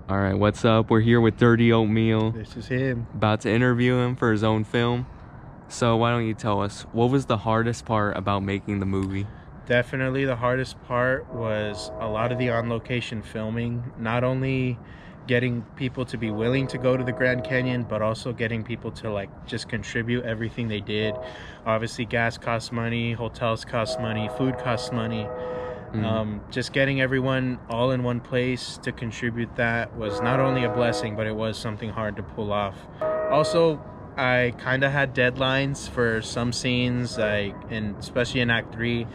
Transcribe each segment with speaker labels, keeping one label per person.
Speaker 1: All right, what's up? We're here with Dirty Oatmeal,
Speaker 2: This is him.
Speaker 1: about to interview him for his own film. So why don't you tell us, what was the hardest part about making the movie?
Speaker 2: Definitely the hardest part was a lot of the on-location filming, not only getting people to be willing to go to the Grand Canyon, but also getting people to like just contribute everything they did. Obviously gas costs money, hotels cost money, food costs money. Just getting everyone all in one place to contribute that was not only a blessing, but it was something hard to pull off. Also, I kind of had deadlines for some scenes, especially in Act 3.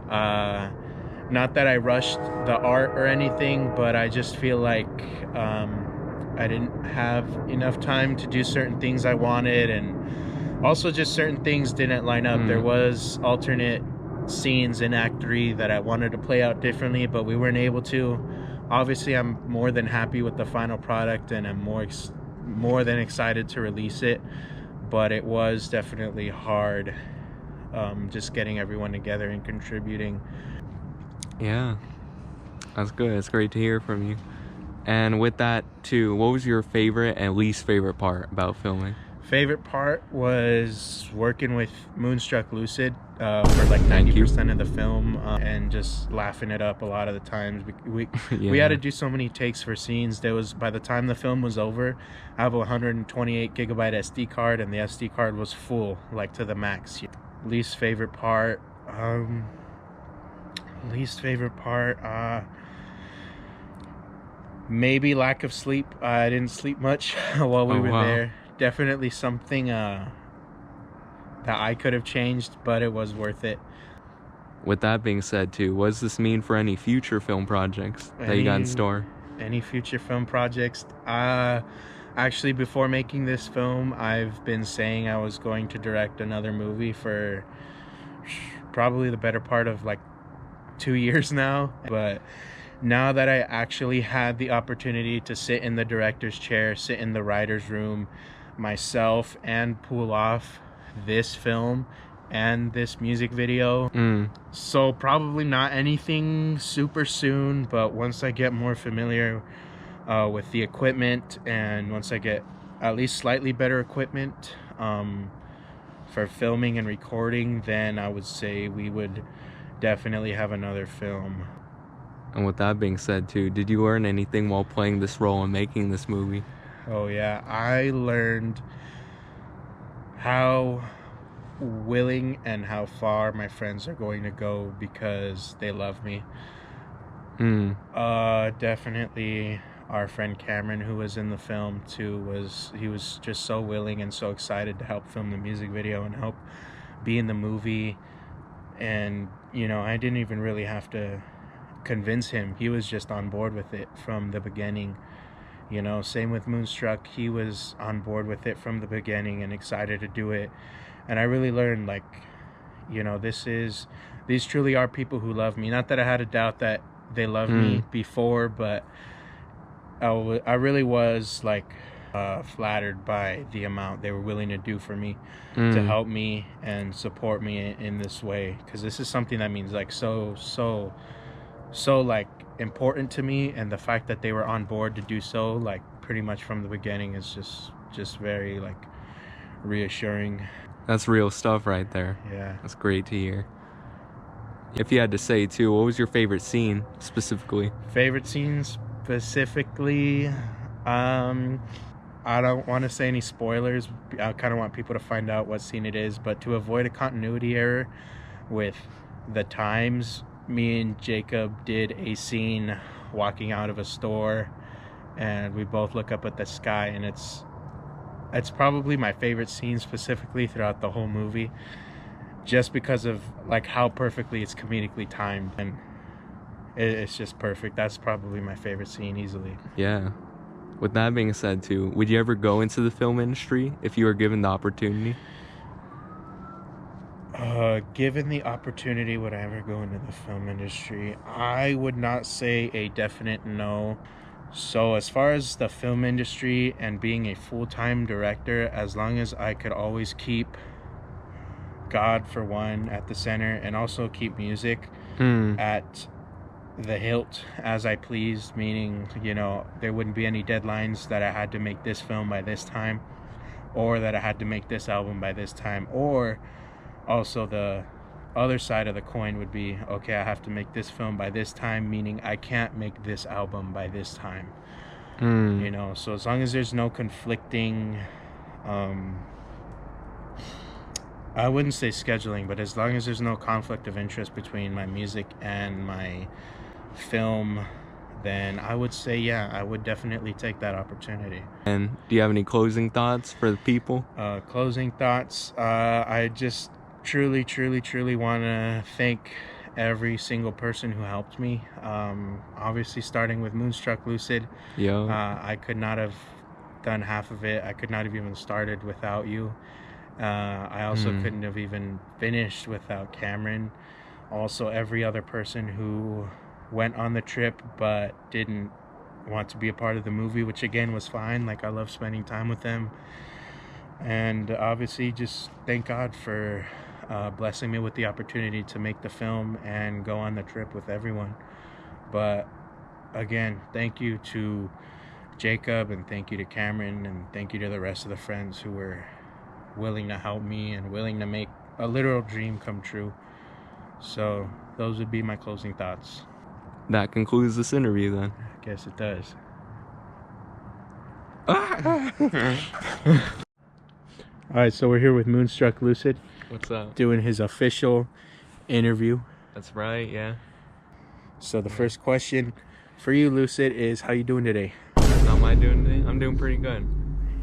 Speaker 2: Not that I rushed the art or anything, but I just feel like I didn't have enough time to do certain things I wanted, and also just certain things didn't line up. There was alternate scenes in Act 3 that I wanted to play out differently, but we weren't able to. Obviously, I'm more than happy with the final product, and I'm more than excited to release it, but it was definitely hard just getting everyone together and contributing.
Speaker 1: Yeah, that's good. It's great to hear from you. And with that too, what was your favorite and least favorite part about filming?
Speaker 2: Favorite part was working with Moonstruck Lucid for like 90% of the film, and just laughing it up a lot of the times. We had to do so many takes for scenes. By the time the film was over, I have a 128 gigabyte SD card, and the SD card was full, like to the max. Least favorite part, maybe lack of sleep. I didn't sleep much while we were there. Definitely something that I could have changed, but it was worth it.
Speaker 1: With that being said too, what does this mean for any future film projects that you got in store?
Speaker 2: Any future film projects? Actually, before making this film, I've been saying I was going to direct another movie for probably the better part of like 2 years now. But now that I actually had the opportunity to sit in the director's chair, sit in the writer's room myself, and pull off this film and this music video, so probably not anything super soon, but once I get more familiar with the equipment, and once I get at least slightly better equipment for filming and recording, then I would say we would definitely have another film.
Speaker 1: And with that being said too, did you learn anything while playing this role and making this movie?
Speaker 2: Oh yeah, I learned how willing and how far my friends are going to go because they love me. Definitely our friend Cameron, who was in the film too, he was just so willing and so excited to help film the music video and help be in the movie. And I didn't even really have to convince him. He was just on board with it from the beginning. Same with Moonstruck. He was on board with it from the beginning and excited to do it. And I really learned, like, these truly are people who love me. Not that I had a doubt that they loved me before, but I really was like flattered by the amount they were willing to do for me, to help me and support me in this way, because this is something that means like so like important to me, and the fact that they were on board to do so like pretty much from the beginning is just very like reassuring.
Speaker 1: That's real stuff right there.
Speaker 2: Yeah,
Speaker 1: that's great to hear. If you had to say too, what was your favorite scene specifically?
Speaker 2: I don't want to say any spoilers. I kind of want people to find out what scene it is, but to avoid a continuity error with the times, me and Jacob did a scene walking out of a store, and we both look up at the sky, and it's probably my favorite scene specifically throughout the whole movie, just because of like how perfectly it's comedically timed, and it's just perfect. That's probably my favorite scene easily.
Speaker 1: Yeah. With that being said too, would you ever go into the film industry if you were given the opportunity?
Speaker 2: Given the opportunity, would I ever go into the film industry? I would not say a definite no. So as far as the film industry and being a full-time director, as long as I could always keep God, for one, at the center, and also keep music at the hilt as I pleased, meaning, you know, there wouldn't be any deadlines that I had to make this film by this time, or that I had to make this album by this time. Or also the other side of the coin would be, okay, I have to make this film by this time, meaning I can't make this album by this time. You know, so as long as there's no conflicting, I wouldn't say scheduling, but as long as there's no conflict of interest between my music and my film, then I would say, yeah, I would definitely take that opportunity.
Speaker 1: And do you have any closing thoughts for the people?
Speaker 2: Closing thoughts. I just truly want to thank every single person who helped me. Obviously, starting with Moonstruck, Lucid.
Speaker 1: Yo.
Speaker 2: I could not have done half of it. I could not have even started without you. I also couldn't have even finished without Cameron. Also, every other person who went on the trip but didn't want to be a part of the movie, which again was fine. Like, I love spending time with them. And obviously, just thank God for blessing me with the opportunity to make the film and go on the trip with everyone. But again, thank you to Jacob, and thank you to Cameron, and thank you to the rest of the friends who were willing to help me and willing to make a literal dream come true. So those would be my closing thoughts.
Speaker 1: That concludes this interview then.
Speaker 2: I guess it does. All right, so we're here with Moonstruck Lucid.
Speaker 1: What's up?
Speaker 2: Doing his official interview.
Speaker 1: That's right, yeah.
Speaker 2: So the first question for you, Lucid, is how you doing today?
Speaker 1: How am I doing today? I'm doing pretty good.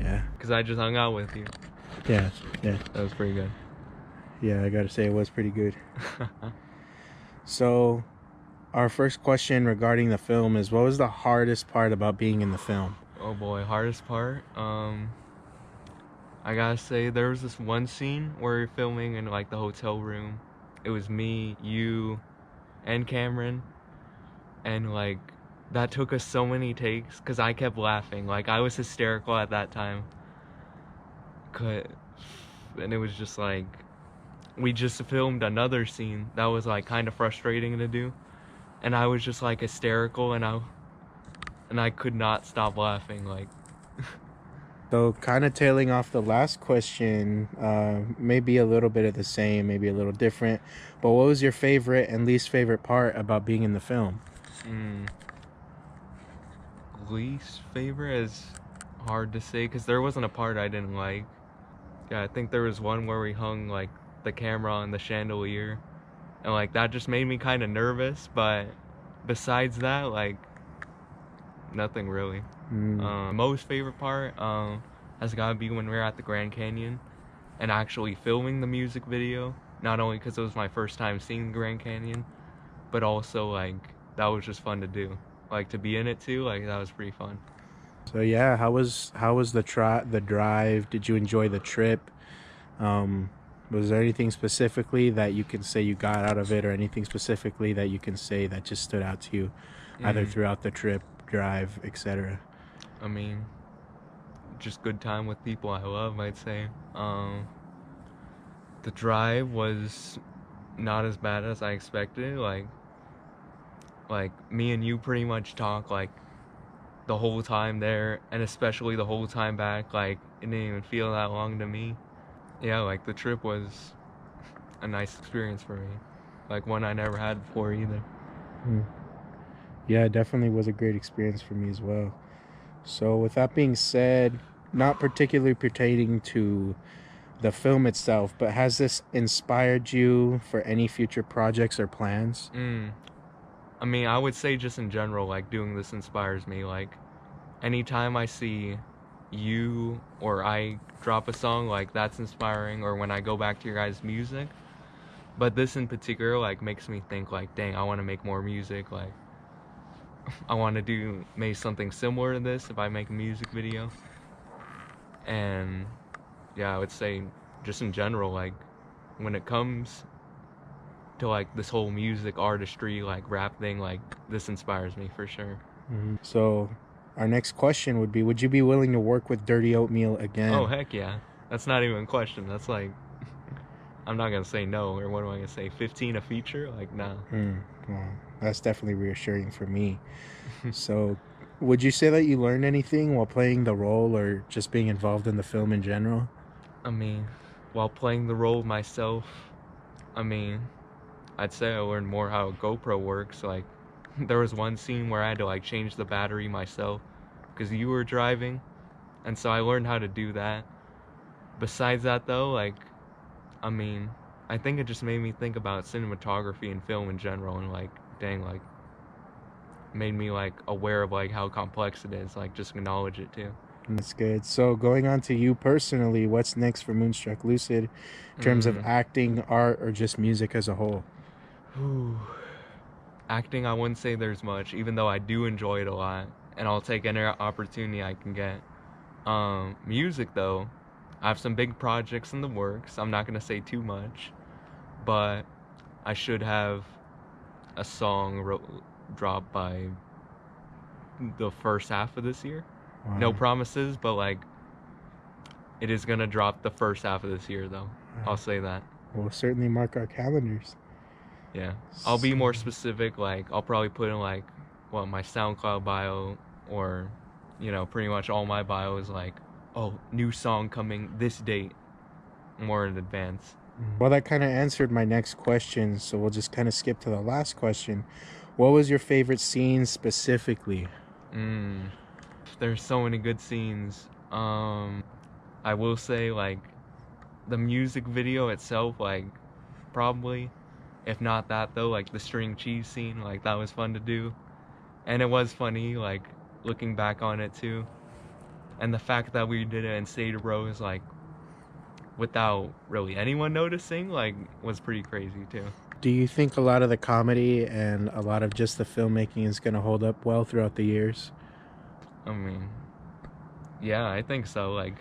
Speaker 2: Yeah.
Speaker 1: Because I just hung out with you.
Speaker 2: Yeah.
Speaker 1: That was pretty good.
Speaker 2: Yeah, I gotta say it was pretty good. So our first question regarding the film is, what was the hardest part about being in the film?
Speaker 1: Oh boy, hardest part? I gotta say, there was this one scene where we were filming in like the hotel room. It was me, you, and Cameron. And like, that took us so many takes because I kept laughing. Like, I was hysterical at that time. And it was just like, we just filmed another scene that was like kind of frustrating to do. And I was just like hysterical, and I could not stop laughing. Like,
Speaker 2: so kind of tailing off the last question, maybe a little bit of the same, maybe a little different, but what was your favorite and least favorite part about being in the film?
Speaker 1: Least favorite is hard to say because there wasn't a part I didn't like. Yeah, I think there was one where we hung like the camera on the chandelier, and like that just made me kind of nervous, but besides that, like, nothing really. Most favorite part has got to be when we were at the Grand Canyon and actually filming the music video, not only because it was my first time seeing the Grand Canyon, but also like that was just fun to do, like to be in it too. Like, that was pretty fun.
Speaker 2: So yeah, how was the drive? Did you enjoy the trip? Was there anything specifically that you can say you got out of it, or anything specifically that you can say that just stood out to you, either throughout the trip, drive, etc.?
Speaker 1: I mean, just good time with people I love, I'd say. The drive was not as bad as I expected. Like me and you pretty much talk like the whole time there, and especially the whole time back. Like, it didn't even feel that long to me. Yeah, like the trip was a nice experience for me, like one I never had before either.
Speaker 2: Yeah, it definitely was a great experience for me as well. So with that being said, not particularly pertaining to the film itself, but has this inspired you for any future projects or plans?
Speaker 1: I mean, I would say just in general, like, doing this inspires me. Like, anytime I see you or I drop a song, like, that's inspiring, or when I go back to your guys' music. But this in particular, like, makes me think, like, dang, I want to make more music. Like, I want to do maybe something similar to this if I make a music video. And yeah, I would say just in general, like, when it comes to like this whole music artistry, like rap thing, like, this inspires me for sure.
Speaker 2: So our next question would be, would you be willing to work with Dirty Oatmeal again?
Speaker 1: Oh heck yeah, that's not even a question. That's like, I'm not gonna say no, or what am I gonna say? 15 a feature? Like, nah.
Speaker 2: Well, that's definitely reassuring for me. So, would you say that you learned anything while playing the role or just being involved in the film in general?
Speaker 1: I mean, while playing the role myself, I mean, I'd say I learned more how a GoPro works. Like, there was one scene where I had to like change the battery myself because you were driving, and so I learned how to do that. Besides that, though, like, I mean, I think it just made me think about cinematography and film in general, and like, dang, like, made me like aware of like how complex it is. Like, just acknowledge it too.
Speaker 2: That's good. So, going on to you personally, what's next for Moonstruck Lucid in terms of
Speaker 1: Mm.
Speaker 2: acting, art, or just music as a whole?
Speaker 1: Whew. Acting, I wouldn't say there's much, even though I do enjoy it a lot, and I'll take any opportunity I can get. Music though, I have some big projects in the works. I'm not gonna say too much, but I should have a song dropped by the first half of this year. No
Speaker 2: Wow.
Speaker 1: promises, but like it is gonna drop the first half of this year though. I'll say that.
Speaker 2: We'll certainly mark our calendars.
Speaker 1: Yeah. I'll be more specific, like I'll probably put in like what my SoundCloud bio, or pretty much all my bio is like, oh, new song coming this date, more in advance.
Speaker 2: Well, that kind of answered my next question, so we'll just kind of skip to the last question. What was your favorite scene specifically?
Speaker 1: There's so many good scenes. I will say like the music video itself, like probably, if not that though, like the string cheese scene, like that was fun to do, and it was funny like looking back on it too, and the fact that we did it in State Rose like without really anyone noticing like was pretty crazy too.
Speaker 2: Do you think a lot of the comedy and a lot of just the filmmaking is going to hold up well throughout the years?
Speaker 1: I mean, yeah, I think so. Like,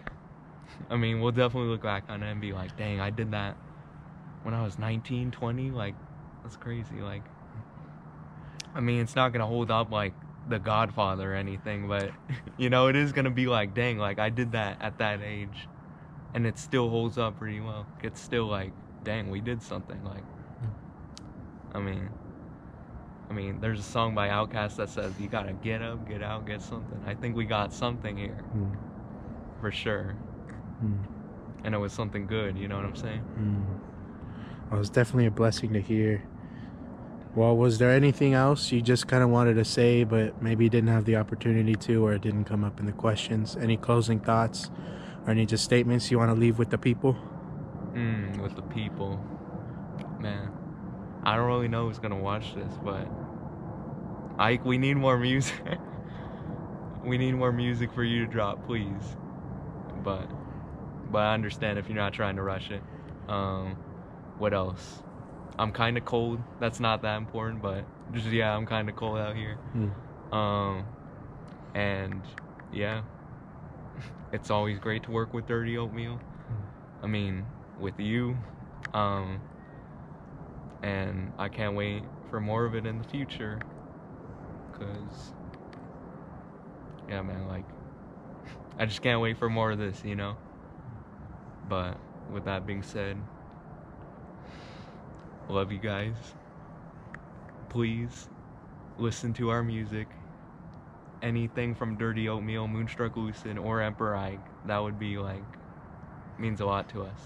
Speaker 1: I mean, we'll definitely look back on it and be like, dang, I did that when I was 19, 20. Like, that's crazy. Like, I mean, it's not gonna hold up like The Godfather or anything, but it is gonna be like, dang, like I did that at that age, and it still holds up pretty well. It's still like, dang, we did something. Like, I mean, there's a song by Outkast that says you gotta get up, get out, get something. I think we got something here, for sure, and it was something good. You know what I'm saying?
Speaker 2: Well, it was definitely a blessing to hear. Well, was there anything else you just kind of wanted to say, but maybe you didn't have the opportunity to, or it didn't come up in the questions? Any closing thoughts, or any just statements you want to leave with the people?
Speaker 1: With the people, man. I don't really know who's gonna watch this, but we need more music. We need more music for you to drop, please. But I understand if you're not trying to rush it. What else? I'm kind of cold. That's not that important, but just yeah, I'm kind of cold out here. And yeah, it's always great to work with Dirty Oatmeal. I mean, with you. And I can't wait for more of it in the future, cause yeah, man, like I just can't wait for more of this, But with that being said, love you guys. Please listen to our music. Anything from Dirty Oatmeal, Moonstruck Lucid, or Emperor Ike, that would be like means a lot to us.